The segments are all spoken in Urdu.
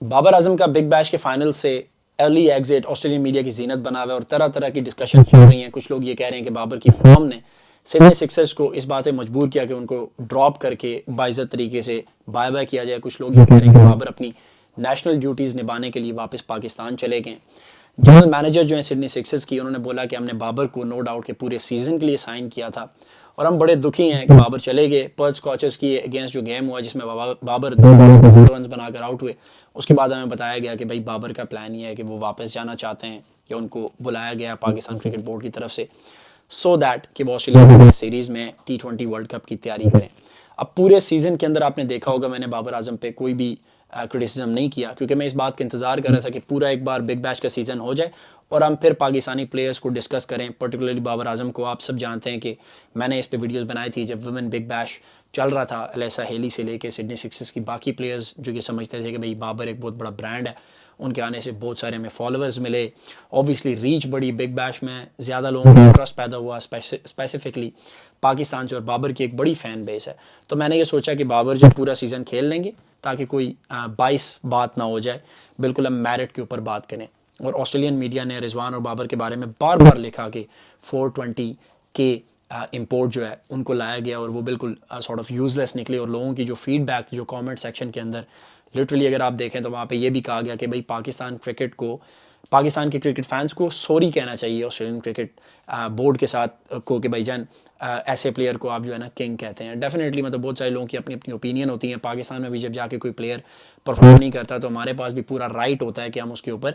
بابر اعظم کا بگ بیش کے فائنل سے ارلی ایگزٹ آسٹریلین میڈیا کی زینت بنا ہوا ہے اور طرح طرح کی ڈسکشن چل رہی ہیں. کچھ لوگ یہ کہہ رہے ہیں کہ بابر کی فارم نے سڈنی سکسرز کو اس بات سے مجبور کیا کہ ان کو ڈراپ کر کے باعزت طریقے سے بائی بائی کیا جائے. کچھ لوگ یہ کہہ رہے ہیں کہ بابر اپنی نیشنل ڈیوٹیز نبھانے کے لیے واپس پاکستان چلے گئے. جنرل مینیجر جو ہیں سڈنی سکسرز کی, انہوں نے بولا کہ ہم نے بابر کو نو ڈاؤٹ کہ پورے سیزن کے لیے سائن کیا تھا اور ہم بڑے دکھی ہیں کہ بابر چلے گئے. پرتھ اسکاچرز کی اگینسٹ جو گیم ہوا جس میں بابر 2 رنز بنا کر آؤٹ ہوئے, اس کے بعد ہمیں بتایا گیا کہ بھائی بابر کا پلان یہ ہے کہ وہ واپس جانا چاہتے ہیں یا ان کو بلایا گیا پاکستان کرکٹ بورڈ کی طرف سے سو دیٹ کہ وہ آسٹریلیا سیریز میں T20 ورلڈ کپ کی تیاری کریں. اب پورے سیزن کے اندر آپ نے دیکھا ہوگا میں نے بابر اعظم پہ کوئی بھی کرٹیسزم نہیں کیا, کیونکہ میں اس بات کا انتظار کر رہا تھا کہ پورا ایک بار بگ بیش کا سیزن ہو جائے اور ہم پھر پاکستانی پلیئرز کو ڈسکس کریں. پرٹیکولرلی بابر اعظم کو آپ سب جانتے ہیں کہ میں نے اس پہ ویڈیوز بنائی تھی جب ویمن بگ بیش چل رہا تھا, الیسا ہیلی سے لے کے سڈنی سکسرز کی باقی پلیئرز جو یہ سمجھتے تھے کہ بھائی بابر ایک بہت بڑا برانڈ ہے, ان کے آنے سے بہت سارے ہمیں فالوورز ملے, اوبویسلی ریچ بڑی, بگ بیش میں زیادہ لوگوں کا انٹرسٹ پیدا ہوا اسپیسیفکلی پاکستان سے, اور بابر کی ایک بڑی فین بیس ہے. تو میں نے یہ سوچا کہ بابر جب پورا سیزن کھیل لیں گے تاکہ کوئی باعث بات نہ ہو جائے, بالکل ہم میرٹ کے اوپر بات کریں. اور آسٹریلین میڈیا نے رضوان اور بابر کے بارے میں بار بار لکھا کہ 420 کے امپورٹ جو ہے ان کو لایا گیا اور وہ بالکل سارٹ آف یوز لیس نکلے. اور لوگوں کی جو فیڈ بیک تھی جو کامنٹ سیکشن کے اندر لٹرلی اگر آپ دیکھیں تو وہاں پہ یہ بھی کہا گیا کہ بھائی پاکستان کے کرکٹ فینس کو سوری کہنا چاہیے آسٹریلین کرکٹ بورڈ کے ساتھ کو کہ بھائی جان ایسے پلیئر کو آپ جو ہے نا کنگ کہتے ہیں. ڈیفینیٹلی مطلب بہت سارے لوگوں کی اپنی اپنی اوپینین ہوتی ہیں. پاکستان میں بھی جب جا کے کوئی پلیئر پرفارم نہیں کرتا تو ہمارے پاس بھی پورا رائٹ ہوتا ہے کہ ہم اس کے اوپر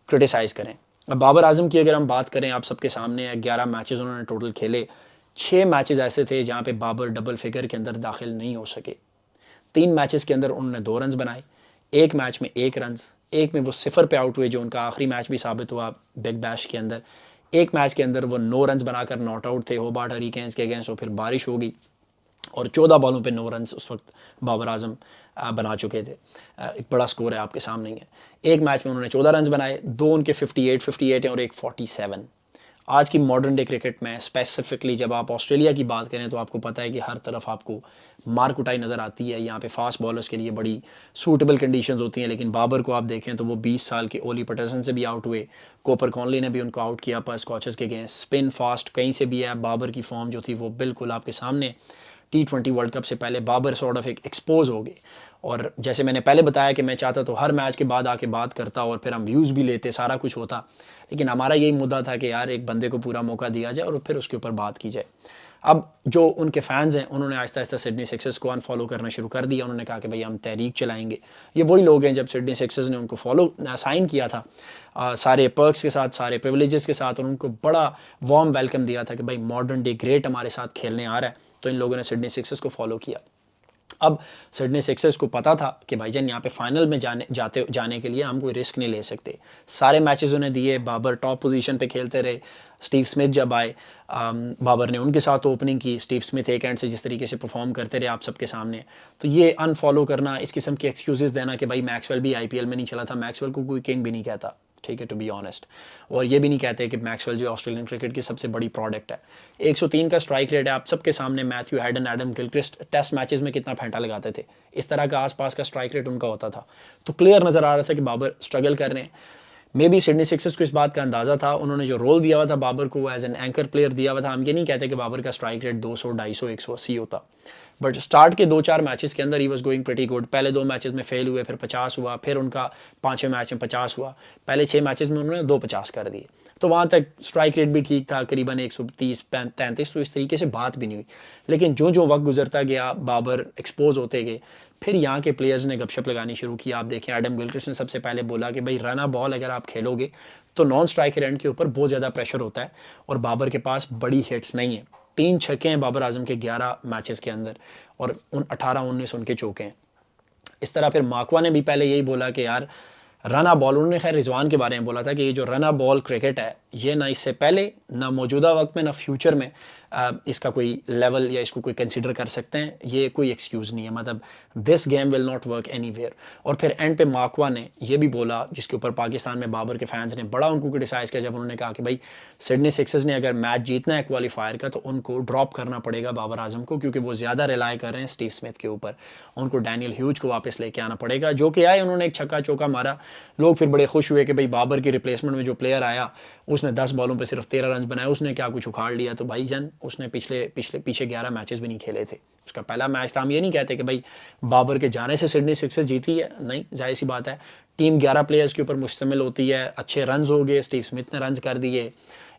کرٹیسائز کریں. اب بابر اعظم کی اگر ہم بات کریں, آپ سب کے سامنے 11 میچز انہوں نے ٹوٹل کھیلے. 6 میچز ایسے تھے جہاں پہ بابر ڈبل فگر کے اندر داخل نہیں ہو سکے. 3 میچز کے اندر انہوں نے 2 رنز بنائے, ایک میچ میں 1 رنز, ایک میں وہ 0 پہ آؤٹ ہوئے جو ان کا آخری میچ بھی ثابت ہوا بگ بیش کے اندر. ایک میچ کے اندر وہ 9 رنز بنا کر ناٹ آؤٹ تھے ہوبارٹ ہریکینز کے اگینسٹ, اور پھر بارش ہو گئی اور 14 بالوں پہ 9 رنز اس وقت بابر اعظم بنا چکے تھے. ایک بڑا سکور ہے آپ کے سامنے ہی ہے. ایک میچ میں انہوں نے 14 رنز بنائے, 2 ان کے 58 ہیں اور ایک 47. آج کی ماڈرن ڈے کرکٹ میں اسپیسیفکلی جب آپ آسٹریلیا کی بات کریں تو آپ کو پتہ ہے کہ ہر طرف آپ کو مار کٹائی نظر آتی ہے. یہاں پہ فاسٹ بالرز کے لیے بڑی سوٹیبل کنڈیشنز ہوتی ہیں, لیکن بابر کو آپ دیکھیں تو وہ 20 سال کے اولی پیٹرسن سے بھی آؤٹ ہوئے, کوپر کونلی نے بھی ان کو آؤٹ کیا پر اسکاچرز کے اگینسٹ. اسپن فاسٹ کہیں سے بھی ہے. بابر کی فارم جو تھی وہ بالکل آپ کے سامنے T20 ورلڈ کپ سے پہلے بابر سارٹ آف ایک ایکسپوز ہو گئے. اور جیسے میں نے پہلے بتایا کہ میں چاہتا تو ہر میچ کے بعد آ کے بات کرتا اور پھر ہم ویوز بھی لیتے, سارا کچھ ہوتا, لیکن ہمارا یہی مدعا تھا کہ یار ایک بندے کو پورا موقع دیا جائے اور پھر اس کے اوپر بات کی جائے. اب جو ان کے فینز ہیں انہوں نے آہستہ آہستہ سڈنی سکسرز کو انفالو کرنا شروع کر دیا. انہوں نے کہا کہ بھائی ہم تحریک چلائیں گے. یہ وہی لوگ ہیں جب سڈنی سکسرز نے ان کو سائن کیا تھا سارے پرکس کے ساتھ, سارے پریولیجز کے ساتھ, اور ان کو بڑا وارم ویلکم دیا تھا کہ بھائی ماڈرن ڈے گریٹ ہمارے ساتھ کھیلنے آ رہا ہے. تو ان لوگوں نے سڈنی سکسرز کو فالو کیا. اب سڈنی سکسرز کو پتا تھا کہ بھائی جان یہاں پہ فائنل میں جانے کے لیے ہم کوئی رسک نہیں لے سکتے. سارے میچز انہیں دیے, بابر ٹاپ پوزیشن پہ کھیلتے رہے. اسٹیو اسمتھ جب آئے بابر نے ان کے ساتھ اوپننگ کی. اسٹیو اسمتھ ایک اینڈ سے جس طریقے سے پرفارم کرتے رہے آپ سب کے سامنے, تو یہ انفالو کرنا, اس قسم کے ایکسکیوزز دینا کہ بھائی میکسویل بھی IPL میں نہیں چلا تھا, میکسویل کو کوئی کنگ بھی نہیں کہتا, ٹھیک ہے, ٹو بی آنیسٹ. اور یہ بھی نہیں کہتے کہ میکسویل جو آسٹریلین کرکٹ کی سب سے بڑی پروڈکٹ ہے. 103 کا اسٹرائک ریٹ ہے آپ سب کے سامنے. Matthew Hayden, Adam Gilchrist test matches میں کتنا پھینٹا لگاتے تھے, اس طرح کا آس پاس کا اسٹرائک ریٹ ان کا ہوتا تھا. تو کلیئر نظر آ رہا تھا کہ بابر اسٹرگل کر رہے ہیں. مے بی سڈنی سکسرز کو اس بات کا اندازہ تھا. انہوں نے جو رول دیا ہوا تھا بابر کو ایز این اینکر پلیئر دیا ہوا تھا. ہم یہ نہیں کہتے کہ بابر کا اسٹرائک ریٹ 200, 250, 180 ہوتا, بٹ اسٹارٹ کے 2-4 میچز کے اندر ہی واز گوئنگ پریٹی گڈ. پہلے 2 میچز میں فیل ہوئے, پھر 50 ہوا, پھر ان کا 5ویں میچ میں 50 ہوا. پہلے 6 میچز میں انہوں نے 250 کر دیے. تو وہاں تک اسٹرائک ریٹ بھی ٹھیک تھا, قریباً 130-33. تو اس طریقے سے بات بھی نہیں ہوئی. لیکن جو وقت گزرتا گیا بابر ایکسپوز ہوتے گئے, پھر یہاں کے پلیئرز نے گپ شپ لگانی شروع کی. آپ دیکھیں ایڈم گلکرسٹ نے سب سے پہلے بولا کہ بھائی رن بال اگر آپ کھیلو گے تو نان اسٹرائکر اینڈ کے اوپر بہت زیادہ پریشر ہوتا ہے اور بابر کے پاس بڑی ہٹس نہیں ہیں. 3 چھکے ہیں بابر اعظم کے 11 میچز کے اندر اور 18-19 ان کے چوکے ہیں. اس طرح پھر ماکوا نے بھی پہلے یہی بولا کہ یار رنا بال, انہوں نے خیر رضوان کے بارے میں بولا تھا کہ یہ جو رنا بال کرکٹ ہے یہ نہ اس سے پہلے، نہ موجودہ وقت میں، نہ فیوچر میں اس کا کوئی لیول یا اس کو کوئی کنسیڈر کر سکتے ہیں. یہ کوئی ایکسکیوز نہیں ہے. مطلب this game will not work any where. اور پھر اینڈ پہ ماکوا نے یہ بھی بولا، جس کے اوپر پاکستان میں بابر کے فینس نے بڑا ان کو کرٹیسائز کیا، جب انہوں نے کہا کہ بھائی سڈنی سکسرز نے اگر میچ جیتنا ہے کوالیفائر کا تو ان کو ڈراپ کرنا پڑے گا بابر اعظم کو، کیونکہ وہ زیادہ ریلائی کر رہے ہیں اسٹیو اسمتھ کے اوپر. ان کو ڈینیل ہیوج کو واپس لے کے آنا پڑے گا، جو کہ آئے. انہوں نے ایک چھکا چوکا مارا. لوگ پھر بڑے خوش ہوئے کہ بھائی بابر کی ریپلیسمنٹ میں جو پلیئر آیا اس نے 10 بالوں پہ صرف 13 رنز بنائے، اس نے کیا کچھ اکھاڑ لیا. تو بھائی جان اس نے پیچھے 11 میچز بھی نہیں کھیلے تھے. اس کا پہلا میچ تھا. ہم یہ نہیں کہتے کہ بھائی بابر کے جانے سے سڈنی سکسرز جیتی ہے، نہیں، ظاہر سی بات ہے. ٹیم 11 پلیئرز کے اوپر مشتمل ہوتی ہے. اچھے رنز ہو گئے، اسٹیو اسمتھ نے رنز کر دیے،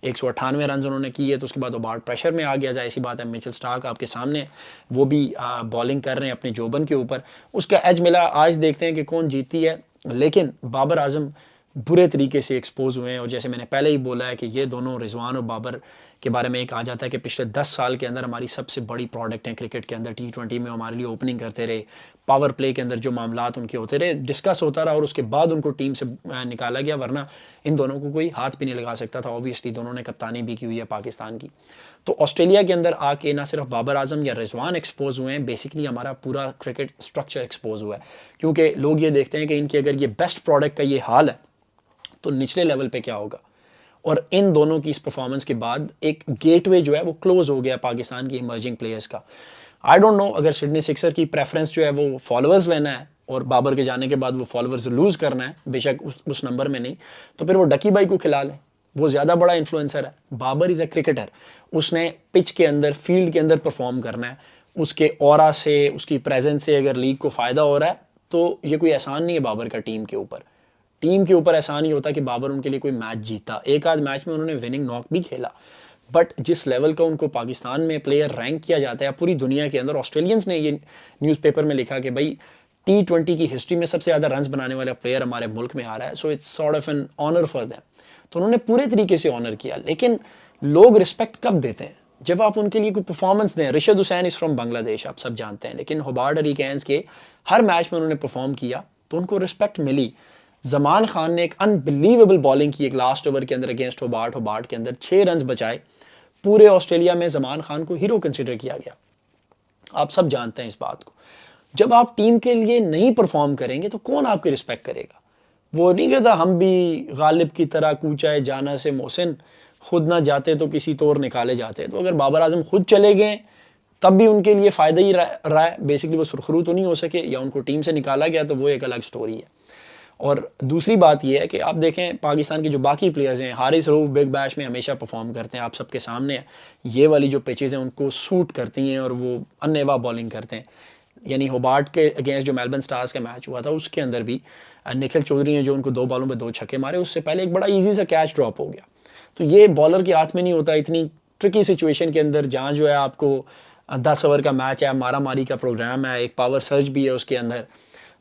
198 رنز انہوں نے کیے. تو اس کے بعد اوبارٹ پریشر میں آ گیا. ظاہر سی بات ہے میچل اسٹارک آپ کے سامنے، وہ بھی بالنگ کر رہے ہیں اپنے جوبن کے اوپر. اس کا ایج ملا. آج دیکھتے ہیں کہ کون جیتی ہے. لیکن بابر اعظم برے طریقے سے ایکسپوز ہوئے ہیں. اور جیسے میں نے پہلے ہی بولا ہے کہ یہ دونوں رضوان اور بابر کے بارے میں ایک کہا جاتا ہے کہ پچھلے 10 سال کے اندر ہماری سب سے بڑی پروڈکٹ ہیں کرکٹ کے اندر. T20 میں ہمارے لیے اوپننگ کرتے رہے، پاور پلے کے اندر جو معاملات ان کے ہوتے رہے ڈسکس ہوتا رہا، اور اس کے بعد ان کو ٹیم سے نکالا گیا، ورنہ ان دونوں کو کوئی ہاتھ بھی نہیں لگا سکتا تھا. اوبویسلی دونوں نے کپتانی بھی کی ہوئی ہے پاکستان کی. تو آسٹریلیا کے اندر آ کے نہ صرف بابر اعظم یا رضوان ایکسپوز ہوئے ہیں، بیسکلی ہمارا پورا کرکٹ اسٹرکچر ایکسپوز ہوا ہے. کیونکہ لوگ یہ دیکھتے ہیں کہ ان کی اگر یہ بیسٹ پروڈکٹ کا یہ حال ہے تو نچلے لیول پہ کیا ہوگا. اور ان دونوں کی اس پرفارمنس کے بعد ایک گیٹ وے جو ہے وہ کلوز ہو گیا پاکستان کی ایمرجنگ پلیئرز کا. آئی ڈونٹ نو اگر سڈنی سکسر کی پریفرنس جو ہے وہ فالوورز لینا ہے اور بابر کے جانے کے بعد وہ فالوورز لوز کرنا ہے، بے شک اس نمبر میں نہیں، تو پھر وہ ڈکی بائی کو کھلا لیں. وہ زیادہ بڑا انفلوئنسر ہے. بابر از اے کرکٹر. اس نے پچ کے اندر، فیلڈ کے اندر پرفارم کرنا ہے. اس کے اورا سے، اس کی پریزنس سے اگر لیگ کو فائدہ ہو رہا ہے تو یہ کوئی احسان نہیں ہے بابر کا ٹیم کے اوپر. ٹیم کے اوپر ایسا نہیں ہوتا کہ بابر ان کے لیے کوئی میچ جیتا. ایک آدھ میچ میں انہوں نے وننگ ناک بھی کھیلا، بٹ جس لیول کا ان کو پاکستان میں پلیئر رینک کیا جاتا ہے پوری دنیا کے اندر. آسٹریلینز نے یہ نیوز پیپر میں لکھا کہ بھائی T20 کی ہسٹری میں سب سے زیادہ رنز بنانے والا پلیئر ہمارے ملک میں آ رہا ہے. So it's sort of an honour for them. تو انہوں نے پورے طریقے سے آنر کیا. لیکن لوگ رسپیکٹ کب دیتے ہیں؟ جب آپ ان کے لیے کوئی پرفارمنس دیں. رشد حسین از فرام بنگلہ دیش، آپ سب جانتے ہیں، لیکن ہوبارٹ ہریکینز کے ہر میچ میں انہوں نے پرفارم کیا تو ان کو رسپیکٹ ملی. زمان خان نے ایک انبلیویبل بالنگ کی ایک لاسٹ اوور کے اندر اگینسٹ ہوبارٹ کے اندر 6 رنز بچائے. پورے آسٹریلیا میں زمان خان کو ہیرو کنسیڈر کیا گیا. آپ سب جانتے ہیں اس بات کو. جب آپ ٹیم کے لیے نہیں پرفارم کریں گے تو کون آپ کی رسپیکٹ کرے گا؟ وہ نہیں کہتا ہم بھی غالب کی طرح کوچائے جانا سے محسن، خود نہ جاتے تو کسی طور نکالے جاتے. تو اگر بابر اعظم خود چلے گئے تب بھی ان کے لیے فائدہ ہی رہا ہے. بیسکلی وہ سرخرو تو نہیں ہو سکے یا ان کو ٹیم سے نکالا گیا تو وہ ایک الگ سٹوری ہے. اور دوسری بات یہ ہے کہ آپ دیکھیں پاکستان کے جو باقی پلیئرز ہیں، حارث رؤوف بگ بیش میں ہمیشہ پرفارم کرتے ہیں، آپ سب کے سامنے ہیں. یہ والی جو پیچز ہیں ان کو سوٹ کرتی ہیں اور وہ انیوا بالنگ کرتے ہیں. یعنی ہوبارٹ کے اگینسٹ جو میلبرن سٹارز کا میچ ہوا تھا اس کے اندر بھی نکھل چودھری نے جو ان کو 2 بالوں پہ 2 چھکے مارے، اس سے پہلے ایک بڑا ایزی سا کیچ ڈراپ ہو گیا. تو یہ بالر کے ہاتھ میں نہیں ہوتا. اتنی ٹرکی سچویشن کے اندر جہاں جو ہے آپ کو 10 اوور کا میچ ہے، مارا ماری کا پروگرام ہے، ایک پاور سرج بھی ہے اس کے اندر،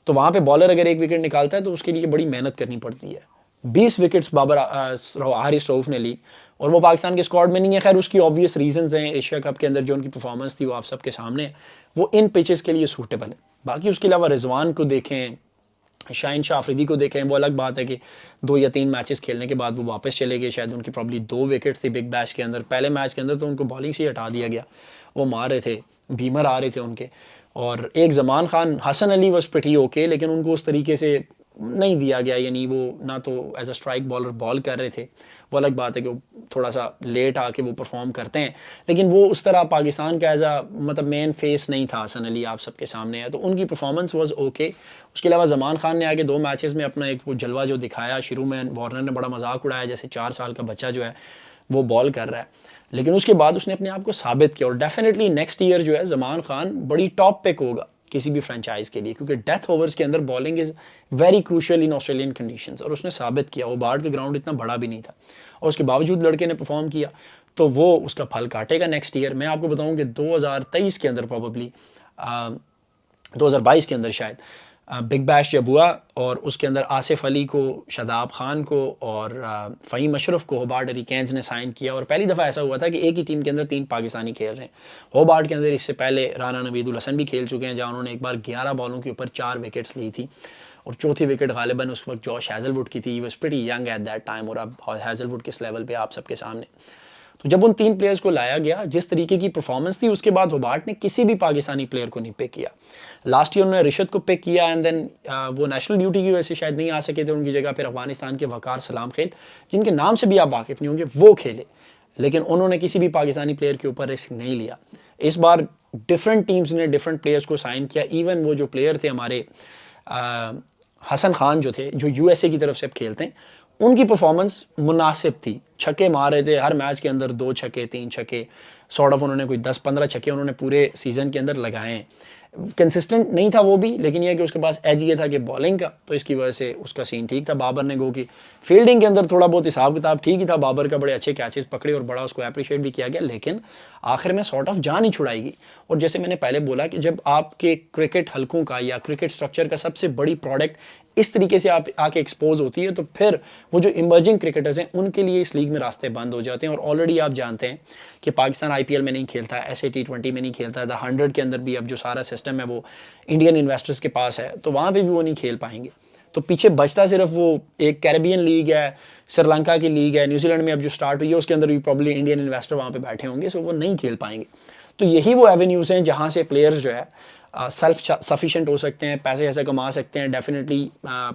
تو وہاں پہ بالر اگر ایک وکٹ نکالتا ہے تو اس کے لیے بڑی محنت کرنی پڑتی ہے. 20 وکٹس حارث رؤوف نے لی اور وہ پاکستان کے اسکواڈ میں نہیں ہے. خیر اس کی آبویس ریزنز ہیں، ایشیا کپ کے اندر جو ان کی پرفارمنس تھی وہ آپ سب کے سامنے ہے، وہ ان پیچز کے لیے سوٹیبل ہے. باقی اس کے علاوہ رضوان کو دیکھیں، شاہین شاہ آفریدی کو دیکھیں، وہ الگ بات ہے کہ 2 یا 3 میچز کھیلنے کے بعد وہ واپس چلے گئے. شاید ان کی پرابلی 2 وکٹس تھی بگ بیش کے اندر. پہلے میچ کے اندر تو ان کو بالنگ سے ہی ہٹا دیا گیا، وہ مار رہے تھے، بیمر آ رہے تھے ان کے. اور ایک Zaman Khan, Hasan Ali was pretty okay, لیکن ان کو اس طریقے سے نہیں دیا گیا. یعنی وہ نہ تو ایز اے اسٹرائک بالر بال کر رہے تھے، وہ الگ بات ہے کہ وہ تھوڑا سا لیٹ آ کے وہ پرفارم کرتے ہیں، لیکن وہ اس طرح پاکستان کا ایز اے مطلب مین فیس نہیں تھا. حسن علی آپ سب کے سامنے ہے، تو ان کی پرفارمنس واز اوکے. اس کے علاوہ زمان خان نے آگے 2 میچز میں اپنا ایک وہ جلوہ جو دکھایا. شروع میں وارنر نے بڑا مذاق اڑایا جیسے 4 سال کا بچہ جو ہے وہ بال کر رہا ہے، لیکن اس کے بعد اس نے اپنے آپ کو ثابت کیا. اور ڈیفینیٹلی نیکسٹ ایئر جو ہے زمان خان بڑی ٹاپ پک ہوگا کسی بھی فرنچائز کے لیے، کیونکہ ڈیتھ اوورز کے اندر bowling is very crucial in Australian conditions, اور اس نے ثابت کیا. وہ بارڈ کے گراؤنڈ اتنا بڑا بھی نہیں تھا اور اس کے باوجود لڑکے نے پرفارم کیا، تو وہ اس کا پھل کاٹے گا نیکسٹ ایئر. میں آپ کو بتاؤں کہ 2023 کے اندر پروبیبلی 2022 کے اندر شاید بگ بیش جب ہوا اور اس کے اندر آصف علی کو، شاداب خان کو اور فہیم اشرف کو ہوبارٹ ہریکینز نے سائن کیا. اور پہلی دفعہ ایسا ہوا تھا کہ ایک ہی ٹیم کے اندر 3 پاکستانی کھیل رہے ہیں. ہوبارٹ کے اندر اس سے پہلے رانا نوید الحسن بھی کھیل چکے ہیں جہاں انہوں نے ایک بار 11 بالوں کے اوپر 4 وکٹس لی تھی. اور چوتھی وکٹ غالباً اس وقت جوش ہیزل ووڈ کی تھی. He was pretty young at that time, اور اب ہیزل ووڈ کس لیول پہ آپ سب کے سامنے. تو جب ان 3 پلیئرز کو لایا گیا, جس طریقے کی پرفارمنس تھی, اس کے بعد ہوبارٹ نے کسی بھی پاکستانی پلیئر کو نہیں پک کیا. لاسٹ ایئر انہوں نے رشد کو پک کیا, اینڈ دین وہ نیشنل ڈیوٹی کی وجہ سے شاید نہیں آ سکے تھے, ان کی جگہ پھر افغانستان کے وقار سلام خیل, جن کے نام سے بھی آپ واقف نہیں ہوں گے, وہ کھیلے. لیکن انہوں نے کسی بھی پاکستانی پلیئر کے اوپر رسک نہیں لیا. اس بار ڈفرنٹ ٹیمز نے ڈفرنٹ پلیئرز کو سائن کیا. ایون وہ جو پلیئر تھے ہمارے حسن خان جو تھے, جو یو ایس اے کی طرف سے اب کھیلتے ہیں, ان کی پرفارمنس مناسب تھی. چھکے مار رہے تھے ہر میچ کے اندر, 2 چھکے 3 چھکے سارٹ آف, انہوں نے کوئی 10-15 چھکے انہوں نے پورے سیزن کے اندر لگائے ہیں. کنسسٹنٹ نہیں تھا وہ بھی, لیکن یہ کہ اس کے پاس ایج یہ تھا کہ بالنگ کا, تو اس کی وجہ سے اس کا سین ٹھیک تھا. بابر نے گو کی فیلڈنگ کے اندر تھوڑا بہت حساب کتاب ٹھیک ہی تھا, بابر کا بڑے اچھے کیچز پکڑے اور بڑا اس کو اپریشیٹ بھی کیا گیا, لیکن آخر میں سارٹ آف جان ہی چھڑائی گئی. اور جیسے میں نے پہلے بولا کہ جب آپ کے کرکٹ حلقوں کا یا کرکٹ سٹرکچر کا سب سے بڑی پروڈکٹ اس طریقے سے آپ آ کے ایکسپوز ہوتی ہے, تو پھر وہ جو ایمرجنگ کرکٹرز ہیں ان کے لیے اس لیگ میں راستے بند ہو جاتے ہیں. اور آلریڈی آپ جانتے ہیں کہ پاکستان آئی پی ایل میں نہیں کھیلتا, ایس اے T20 میں نہیں کھیلتا, دا 100 کے اندر بھی اب جو سارا سسٹم ہے وہ انڈین انویسٹرز کے پاس ہے, تو وہاں پہ بھی وہ نہیں کھیل پائیں گے. تو پیچھے بچتا صرف وہ ایک کیریبین لیگ ہے, سری لنکا کی لیگ ہے, نیوزی لینڈ میں اب جو سٹارٹ ہوئی ہے اس کے اندر بھی پرابلی انڈین انویسٹر وہاں پہ بیٹھے ہوں گے, سو وہ نہیں کھیل پائیں گے. تو یہی وہ ایونیوز ہیں جہاں سے پلیئرز جو ہے سیلف سفیشینٹ ہو سکتے ہیں, پیسے ایسے کما سکتے ہیں. ڈیفینیٹلی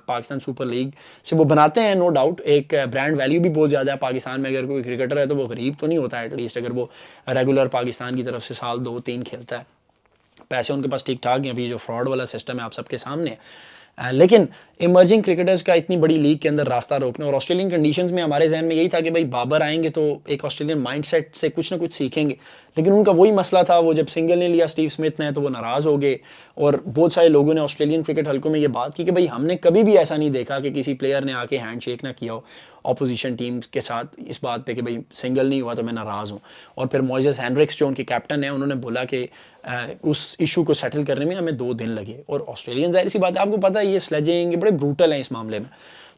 پاکستان سپر لیگ سے وہ بناتے ہیں, نو ڈاؤٹ. ایک برانڈ ویلیو بھی بہت زیادہ ہے پاکستان میں. اگر کوئی کرکٹر ہے تو وہ غریب تو نہیں ہوتا ہے, ایٹ لیسٹ اگر وہ ریگولر پاکستان کی طرف سے سال 2-3 کھیلتا ہے. پیسے ان کے پاس ٹھیک ٹھاک ہیں. ابھی جو فراڈ والا سسٹم ہے آپ سب کے سامنے ہے, لیکن ایمرجنگ کرکٹرز کا اتنی بڑی لیگ کے اندر راستہ روکنے. اور آسٹریلین کنڈیشنز میں ہمارے ذہن میں یہی تھا کہ بھائی بابر آئیں گے تو ایک آسٹریلین مائنڈ سیٹ سے کچھ نہ کچھ سیکھیں گے, لیکن ان کا وہی مسئلہ تھا, وہ جب سنگل نے لیا اسٹیو اسمتھ نے تو وہ ناراض ہو گئے. اور بہت سارے لوگوں نے آسٹریلین کرکٹ حلقوں میں یہ بات کی کہ بھائی ہم نے کبھی بھی ایسا نہیں دیکھا کہ کسی پلیئر نے آ کے ہینڈ شیک نہ کیا ہو اپوزیشن ٹیم کے ساتھ اس بات پہ کہ بھائی سنگل نہیں ہوا تو میں ناراض ہوں. اور پھر موئزز ہینڈرکس جو ان کے کیپٹن ہیں, انہوں نے بولا کہ اس ایشو کو سیٹل کرنے میں ہمیں 2 دن لگے. اور آسٹریلین ظاہر سی بات ہے, آپ کو پتہ ہے یہ سلیجنگ یہ بڑے بروٹل ہیں اس معاملے میں,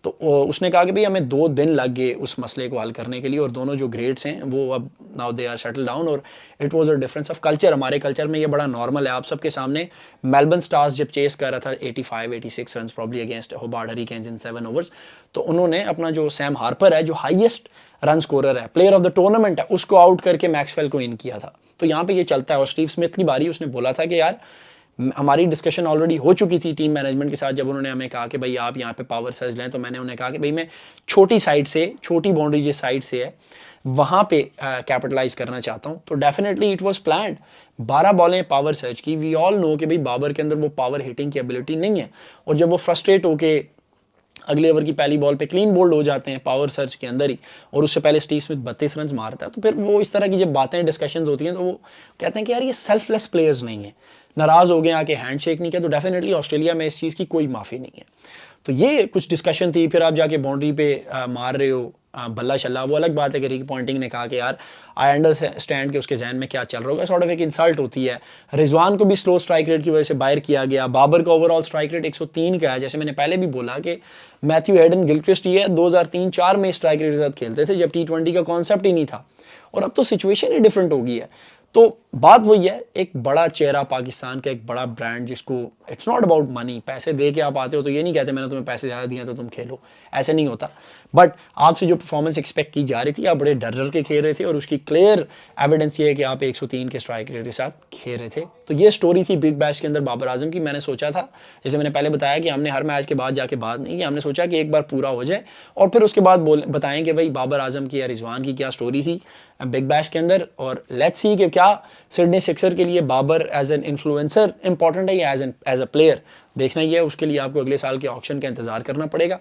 تو اس نے کہا کہ بھئی ہمیں 2 دن لگ گئے اس مسئلے کو حل کرنے کے لیے. اور دونوں جو گریڈس ہیں وہ اب now they are settle down. اور it was a difference of culture. ہمارے کلچر میں یہ بڑا نارمل ہے. آپ سب کے سامنے میلبرن اسٹارز جب چیس کر رہا تھا 85-86 runs probably against Hobart Hurricanes in 7 overs, تو انہوں نے اپنا جو سیم ہارپر ہے جو ہائیسٹ رن سکورر ہے, پلیئر آف دا ٹورنامنٹ ہے, اس کو آؤٹ کر کے میکسویل کو ان کیا تھا. تو یہاں پہ یہ چلتا ہے. اور اسٹیو اسمتھ کی باری, اس نے بولا تھا کہ یار ہماری ڈسکشن آلریڈی ہو چکی تھی ٹیم مینجمنٹ کے ساتھ, جب انہوں نے ہمیں کہا کہ بھئی آپ یہاں پہ پاور سرج لیں, تو میں نے انہیں کہا کہ بھئی میں چھوٹی سائڈ سے, چھوٹی باؤنڈری جس سائڈ سے ہے وہاں پہ کیپٹلائز کرنا چاہتا ہوں. تو ڈیفینیٹلی اٹ واز پلانڈ. 12 بالیں پاور سرج کی. وی آل نو کہ بھئی بابر کے اندر وہ پاور ہٹنگ کی ایبلٹی نہیں ہے, اور جب وہ فرسٹریٹ ہو کے اگلے اوور کی پہلی بال پہ کلین بولڈ ہو جاتے ہیں پاور سرچ کے اندر ہی, اور اس سے پہلے اسٹیو اسمتھ 32 رنز مارتا ہے, تو پھر وہ اس طرح کی جب باتیں ڈسکشنز ہوتی ہیں تو وہ کہتے ہیں کہ یار یہ سیلف لیس پلیئرز نہیں ہیں, ناراض ہو گئے آ کے ہینڈ شیک نہیں کیا. تو ڈیفینیٹلی آسٹریلیا میں اس چیز کی کوئی معافی نہیں ہے. تو یہ کچھ ڈسکشن تھی. پھر آپ جا کے باؤنڈری پہ مار رہے ہو بلہ شلہ, وہ الگ بات ہے کہ ریک پوائنٹنگ نے کہا کہ یار آئی انڈرسٹینڈ کہ اس کے ذہن میں کیا چل رہا ہوگا, سارٹ آف ایک انسلٹ ہوتی ہے. رضوان کو بھی سلو اسٹرائک ریٹ کی وجہ سے باہر کیا گیا. بابر کا اوور آل اسٹرائک ریٹ 103 کا ہے. جیسے میں نے پہلے بھی بولا کہ میتھیو ہیڈن گلکرسٹ یہ 2003-04 میں اسٹرائک ریٹ کے ساتھ کھیلتے تھے جب T20 کا کانسیپٹ ہی نہیں تھا, اور اب تو سچویشن ہی ڈفرینٹ ہو گئی ہے. تو بات وہی ہے, ایک بڑا چہرہ پاکستان کا, ایک بڑا برانڈ جس کو اٹس ناٹ اباؤٹ منی. پیسے دے کے آپ آتے ہو تو یہ نہیں کہتے میں نے تمہیں پیسے زیادہ دیے تو تم کھیلو, ایسے نہیں ہوتا. بٹ آپ سے جو پرفارمنس ایکسپیکٹ کی جا رہی تھی, آپ بڑے ڈر کے کھیل رہے تھے, اور اس کی کلیئر ایویڈنس یہ ہے کہ آپ 103 کے اسٹرائک ریٹ کے ساتھ کھیل رہے تھے. تو یہ سٹوری تھی بگ بیش کے اندر بابر اعظم کی. میں نے سوچا تھا, جیسے میں نے پہلے بتایا کہ ہم نے ہر میچ کے بعد جا کے بات نہیں کی, ہم نے سوچا کہ ایک بار پورا ہو جائے اور پھر اس کے بعد بتائیں کہ بھائی بابر اعظم کی یا رضوان کی کیا سٹوری تھی بگ بیش کے اندر. اور لیٹس سی کہ کیا سڈنی سکسر کے لیے Babar as an influencer important ہے یا ایز اے پلیئر, دیکھنا ہی ہے. اس کے لیے آپ کو اگلے سال کے آکشن کا انتظار کرنا پڑے گا.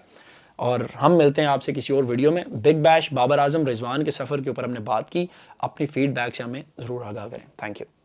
اور ہم ملتے ہیں آپ سے کسی اور ویڈیو میں. بگ بیش بابر اعظم رضوان کے سفر کے اوپر ہم نے بات کی. اپنی فیڈ بیک سے ہمیں ضرور آگاہ کریں. Thank you.